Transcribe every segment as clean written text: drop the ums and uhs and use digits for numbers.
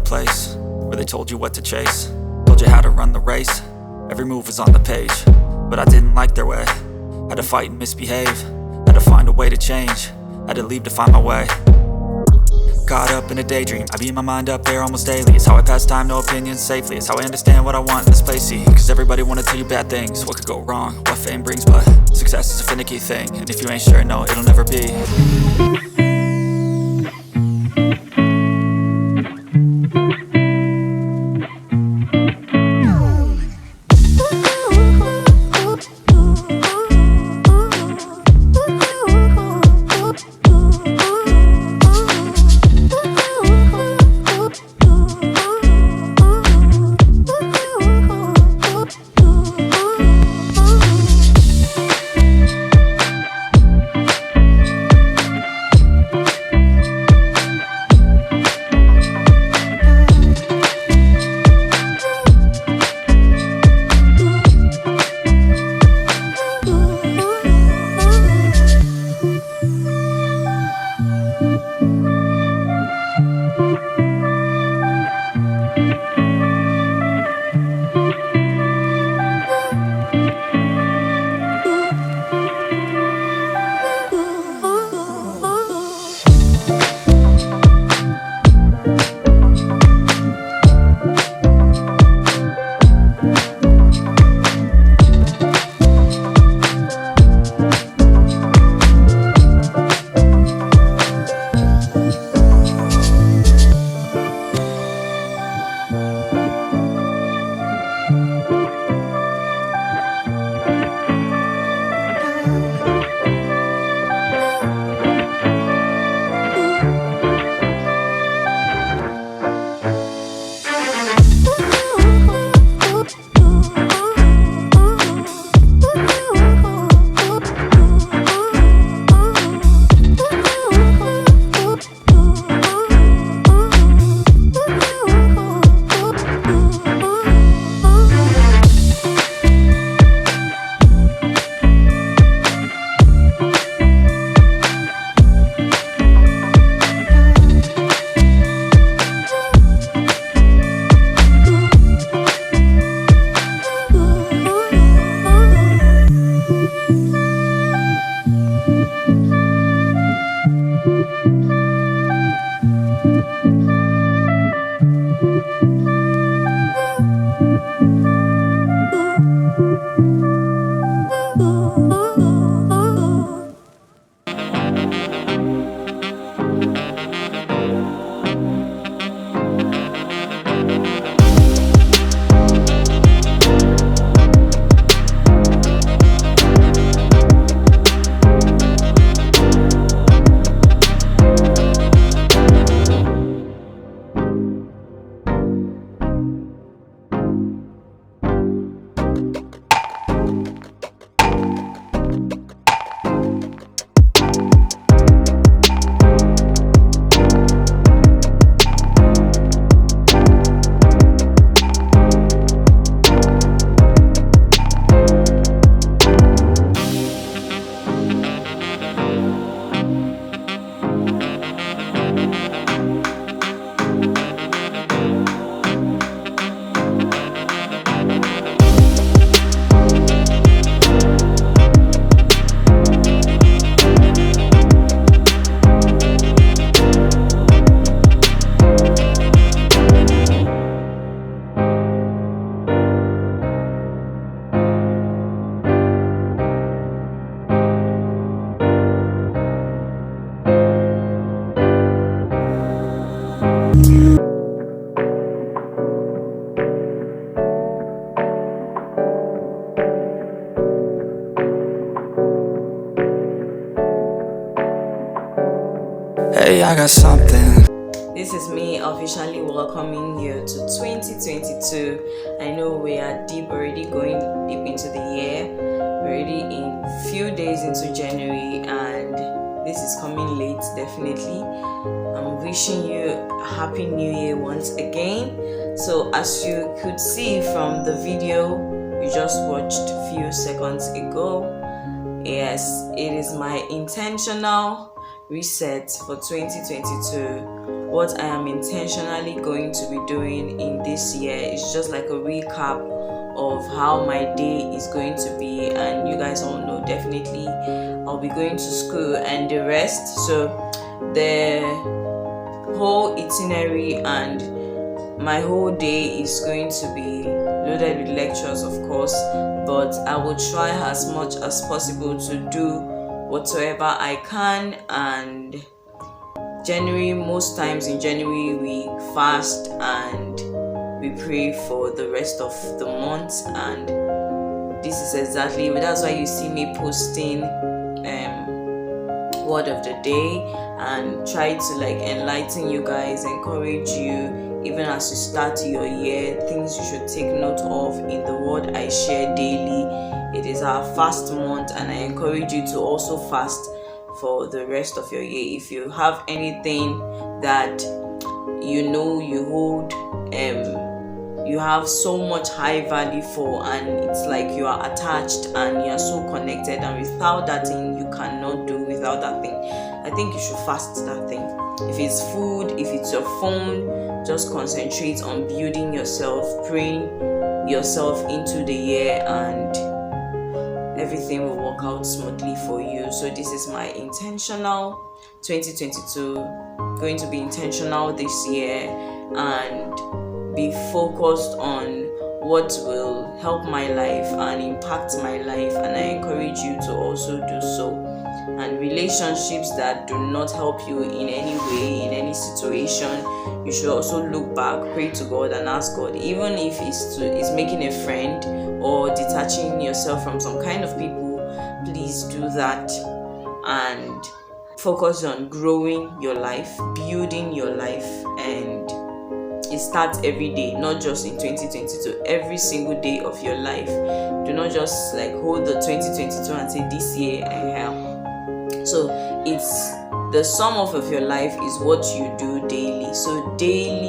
place where they told you what to chase, told you how to run the race. Every move was on the page, but I didn't like their way. Had to fight and misbehave, had to find a way to change, had to leave to find my way. Caught up in a daydream, I beat my mind up there almost daily. It's how I pass time, no opinions safely. It's how I understand what I want in this place, see. Cause everybody wanna tell you bad things, what could go wrong, what fame brings. But success is a finicky thing, and if you ain't sure, no, it'll never be. Hey, I got something. This is me officially welcoming you to 2022. I know we are already going deep into the year. We're already in few days into January, and this is coming late, definitely. I'm wishing you a happy new year once again. So as you could see from the video you just watched a few seconds ago, yes, it is my intentional reset for 2022, what I am intentionally going to be doing in this year is just like a recap of how my day is going to be. And you guys all know, definitely I'll be going to school and the rest, so the whole itinerary and my whole day is going to be loaded with lectures, of course, but I will try as much as possible to do whatsoever I can. And January, most times in January we fast and we pray for the rest of the month, and this is exactly, that's why you see me posting word of the day and try to like enlighten you guys, encourage you, even as you start your year, things you should take note of in the word I share daily. It is our fast month, and I encourage you to also fast for the rest of your year. If you have anything that you know you hold, you have so much high value for, and it's like you are attached and you are so connected, and without that thing you cannot do without that thing, I think you should fast that thing. If it's food, if it's your phone, just concentrate on building yourself, praying yourself into the year, and everything will work out smoothly for you. So this is my intentional 2022, going to be intentional this year and be focused on what will help my life and impact my life, and I encourage you to also do so. And relationships that do not help you in any way, in any situation, you should also look back, pray to God and ask God, even if it's making a friend or detaching yourself from some kind of people, please do that and focus on growing your life, building your life. And it starts every day, not just in 2022, every single day of your life. Do not just like hold the 2022 and say this year I have. So it's the sum of your life is what you do daily. So daily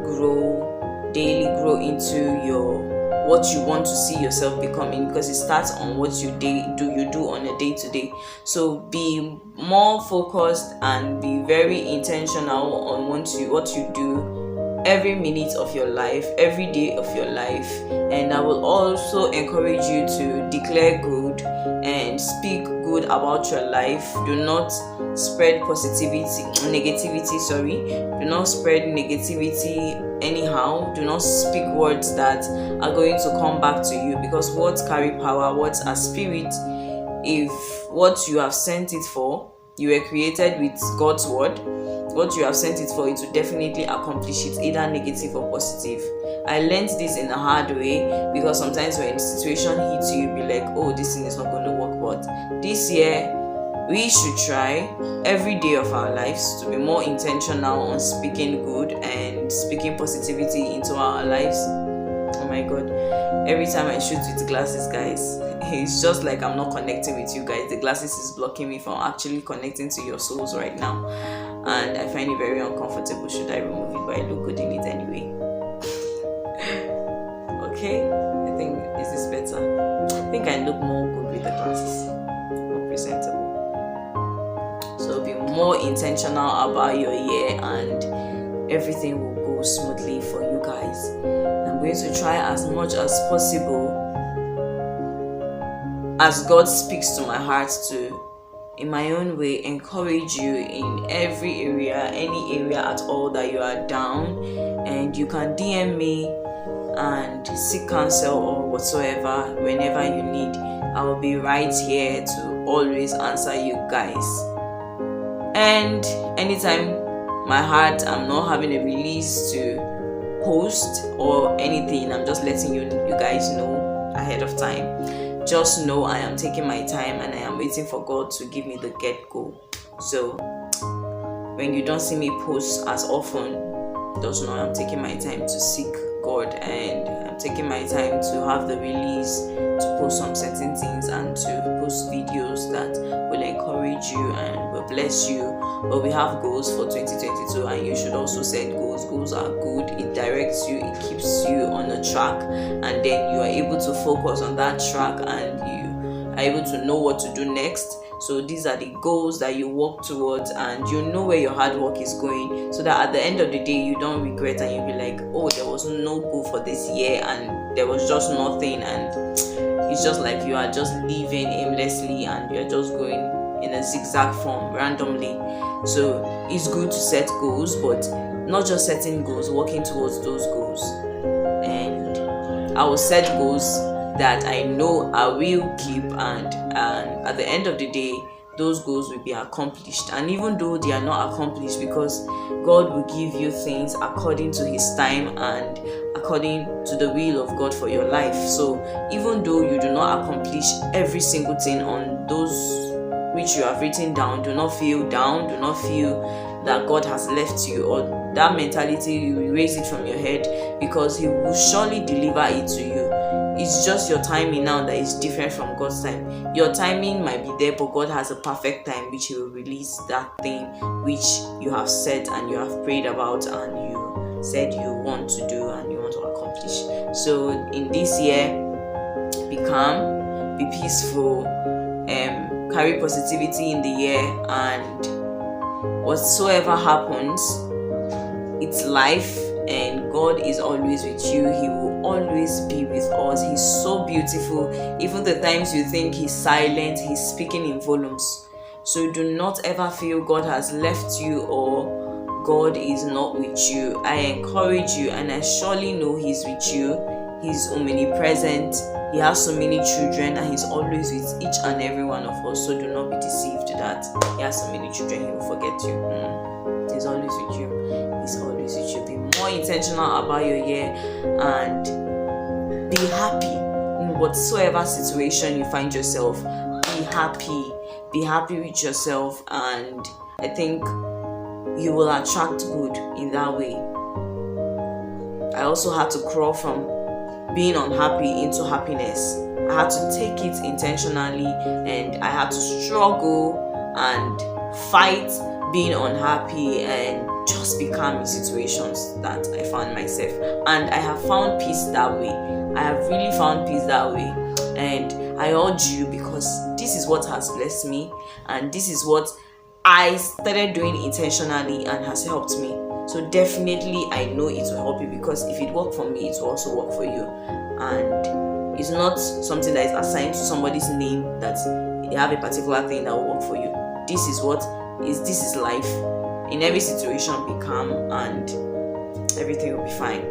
grow into your what you want to see yourself becoming, because it starts on what you do on a day-to-day. So be more focused and be very intentional on what you do every minute of your life, every day of your life. And I will also encourage you to declare good and speak good about your life. Do not spread negativity. Do not spread negativity anyhow. Do not speak words that are going to come back to you, because words carry power. Words are spirit. If what you have sent it for, you were created with God's word, what you have sent it for, it will definitely accomplish it, either negative or positive. I learned this in a hard way, because sometimes when a situation hits you, you'll be like, oh, this thing is not going to work. But this year, we should try every day of our lives to be more intentional on speaking good and speaking positivity into our lives. Oh my God, every time I shoot with glasses, guys, it's just like I'm not connecting with you guys. The glasses is blocking me from actually connecting to your souls right now, and I find it very uncomfortable. Should I remove it? But I look good in it anyway. Okay, I think this is better. I think I look more good with the glasses, more presentable. So be more intentional about your year, and everything will go smoothly for you guys. I'm going to try as much as possible, as God speaks to my heart, to, in my own way, encourage you in every area, any area at all that you are down. And you can DM me and seek counsel or whatsoever whenever you need. I will be right here to always answer you guys. And anytime my heart, I'm not having a release to post or anything, I'm just letting you guys know ahead of time. Just know I am taking my time and I am waiting for God to give me the get-go. So when you don't see me post as often, just know I'm taking my time to seek God, and I'm taking my time to have the release to post some certain things and to post videos that will encourage you and will bless you. But we have goals for 2022, and you should also set goals. Goals are good. It directs you, it keeps you on a track, and then you are able to focus on that track and you are able to know what to do next. So these are the goals that you work towards, and you know where your hard work is going, so that at the end of the day you don't regret and you'll be like, oh, there was no goal for this year and there was just nothing, and it's just like you are just living aimlessly and you're just going in a zigzag form randomly. So it's good to set goals, but not just setting goals, working towards those goals. And I will set goals that I know I will keep, and at the end of the day those goals will be accomplished. And even though they are not accomplished, because God will give you things according to His time and according to the will of God for your life. So even though you do not accomplish every single thing on those which you have written down, do not feel down, do not feel that God has left you, or that mentality, you erase it from your head, because He will surely deliver it to you. It's just your timing now that is different from God's time. Your timing might be there, but God has a perfect time which He will release that thing which you have said and you have prayed about and you said you want to do and you want to accomplish. So in this year, be calm, be peaceful, carry positivity in the year, and whatsoever happens, it's life, and God is always with you. He will always be with us. He's so beautiful. Even the times you think He's silent, He's speaking in volumes. So do not ever feel God has left you or God is not with you. I encourage you, and I surely know He's with you. He's omnipresent. He has so many children, and He's always with each and every one of us. So do not be deceived that He has so many children, He will forget you. He's always with you. He's always with you. Be more intentional about your year and be happy in whatsoever situation you find yourself. Be happy. Be happy with yourself, and I think you will attract good in that way. I also had to crawl from being unhappy into happiness. I had to take it intentionally, and I had to struggle and fight being unhappy and just be calm in situations that I found myself. And I have found peace that way. I have really found peace that way. And I urge you, because this is what has blessed me, and this is what I started doing intentionally and has helped me. So definitely I know it will help you, because if it worked for me, it will also work for you. And it's not something that is assigned to somebody's name that they have a particular thing that will work for you. This is life. In every situation, be calm and everything will be fine.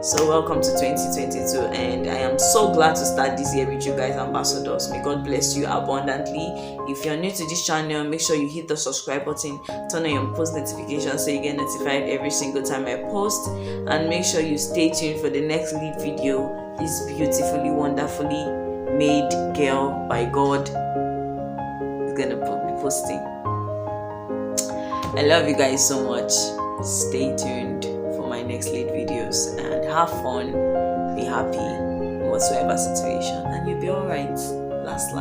So welcome to 2022, and I am so glad to start this year with you guys, ambassadors. May God bless you abundantly. If you're new to this channel, make sure you hit the subscribe button, turn on your post notifications so you get notified every single time I post, and make sure you stay tuned for the next lead video. This beautifully, wonderfully made girl by God is gonna be posting. I love you guys so much. Stay tuned for my next lead videos, and have fun, be happy in whatsoever situation, and you'll be alright. Last.